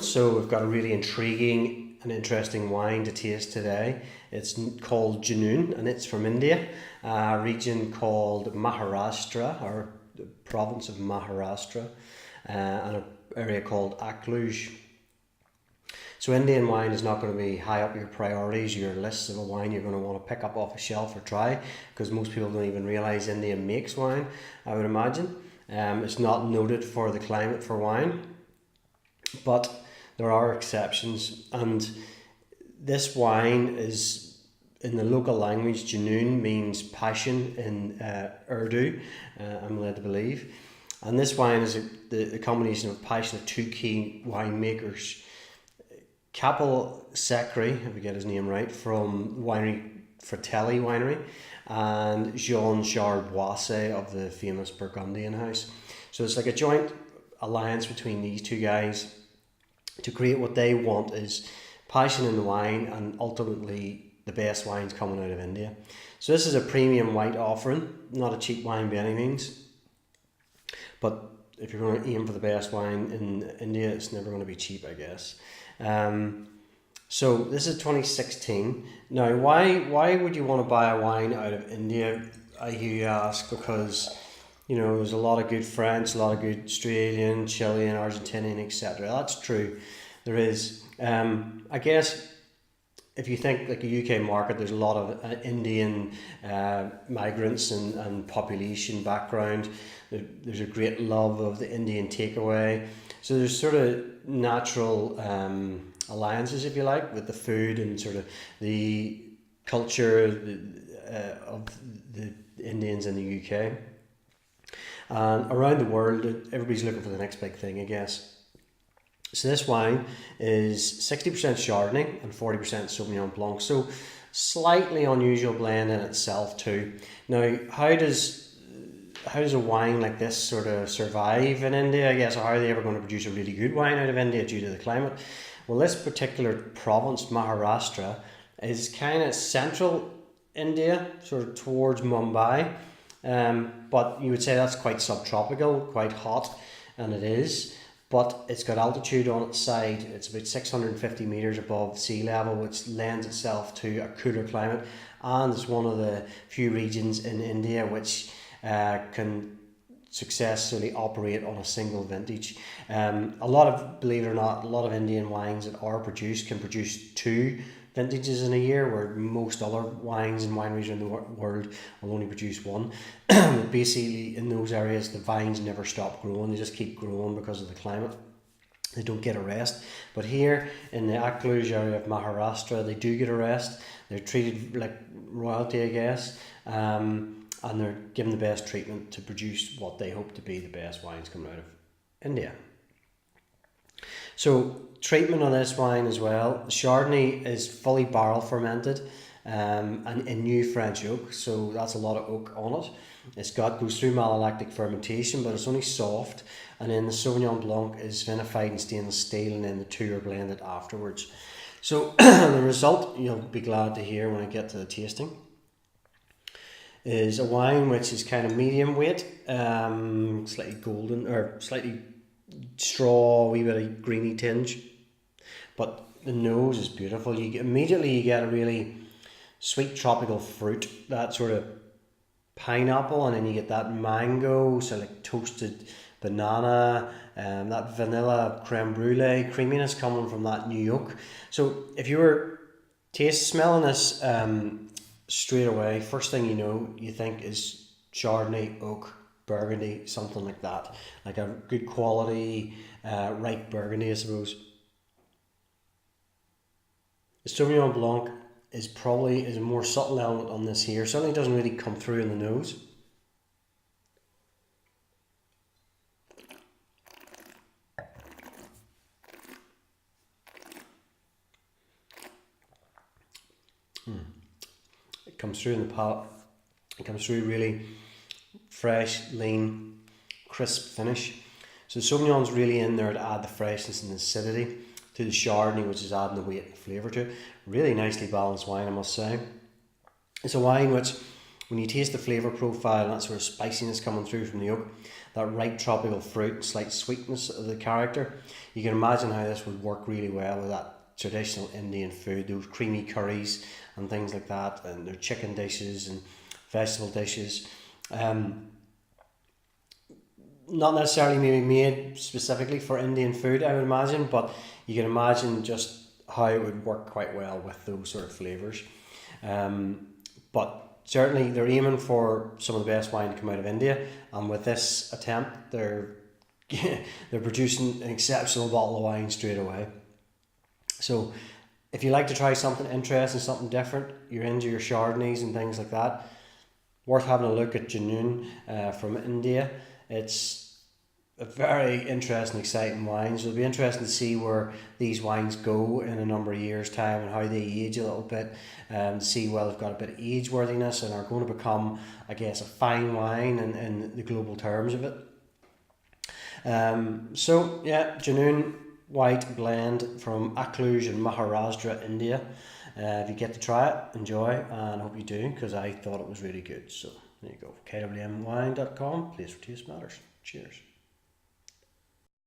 so we've got a really intriguing and interesting wine to taste today. It's called JNoon, and it's from India, a region called Maharashtra, or the province of Maharashtra, and an area called Akluj. So Indian wine is not going to be high up your priorities, your lists of a wine you're going to want to pick up off a shelf or try, because most people don't even realise India makes wine, I would imagine. It's not noted for the climate for wine, but there are exceptions, and this wine is, in the local language, JNoon means passion in Urdu, I'm led to believe. And this wine is the combination of passion of two key winemakers. Kapil Sekri, if we get his name right, from winery Fratelli Winery, and Jean Boisse of the famous Burgundian house. So it's like a joint alliance between these two guys to create what they want is passion in the wine, and ultimately the best wines coming out of India. So this is a premium white offering, not a cheap wine by any means, but if you're going to aim for the best wine in India, it's never going to be cheap, I guess. So this is 2016. Now, why would you want to buy a wine out of India, I hear you ask? Because, you know, there's a lot of good French, a lot of good Australian, Chilean, Argentinian, etc. That's true. There is. I guess if you think like a UK market, there's a lot of Indian migrants and population background. There's a great love of the Indian takeaway. So there's sort of natural alliances, if you like, with the food and sort of the culture of the Indians in the UK. And around the world, everybody's looking for the next big thing, I guess. So this wine is 60% Chardonnay and 40% Sauvignon Blanc. So slightly unusual blend in itself too. Now, how does a wine like this sort of survive in India, I guess, or how are they ever going to produce a really good wine out of India due to the climate? Well, this particular province, Maharashtra, is kind of central India, sort of towards Mumbai, but you would say that's quite subtropical, quite hot, and it is, but it's got altitude on its side. It's about 650 metres above sea level, which lends itself to a cooler climate, and it's one of the few regions in India which can successfully operate on a single vintage. Believe it or not, a lot of Indian wines that are produced can produce two vintages in a year, where most other wines and wineries in the world will only produce one. Basically, in those areas, the vines never stop growing, they just keep growing because of the climate. They don't get a rest. But here in the Akluj area of Maharashtra, they do get a rest. They're treated like royalty, I guess. And they're given the best treatment to produce what they hope to be the best wines coming out of India. So treatment on this wine as well. Chardonnay is fully barrel fermented and in new French oak, so that's a lot of oak on it. Goes through malolactic fermentation, but it's only soft. And then the Sauvignon Blanc is vinified in stainless steel, and then the two are blended afterwards. So the result, you'll be glad to hear when I get to the tasting, is a wine which is kind of medium weight, slightly golden, or slightly straw, wee bit of greeny tinge, but the nose is beautiful. Immediately you get a really sweet tropical fruit, that sort of pineapple, and then you get that mango, so like toasted banana, that vanilla creme brulee creaminess coming from that new oak. So if you were smelling this straight away, first thing you know, you think is Chardonnay, oak, Burgundy, something like that, like a good quality ripe Burgundy, I suppose. The Sauvignon Blanc is a more subtle element on this here. Certainly doesn't really come through in the nose. It comes through in the palate. It comes through really fresh, lean, crisp finish. So the Sauvignon's really in there to add the freshness and acidity to the Chardonnay, which is adding the weight and flavour to it. Really nicely balanced wine, I must say. It's a wine which when you taste the flavour profile and that sort of spiciness coming through from the oak, that ripe tropical fruit, slight sweetness of the character, you can imagine how this would work really well with that traditional Indian food, those creamy curries and things like that, and their chicken dishes and vegetable dishes. Not necessarily maybe made specifically for Indian food, I would imagine, but you can imagine just how it would work quite well with those sort of flavours. But certainly they're aiming for some of the best wine to come out of India, and with this attempt they're they're producing an exceptional bottle of wine straight away. So if you like to try something interesting, something different, you're into your Chardonnays and things like that, worth having a look at JNoon from India. It's a very interesting, exciting wine. So it'll be interesting to see where these wines go in a number of years' time and how they age a little bit, to see whether they've got a bit of age worthiness and are going to become, I guess, a fine wine in the global terms of it. So yeah, JNoon white blend from Akluj in Maharashtra, India. If you get to try it, enjoy, and I hope you do, because I thought it was really good. So there you go, kwmwine.com, place where taste matters. Cheers.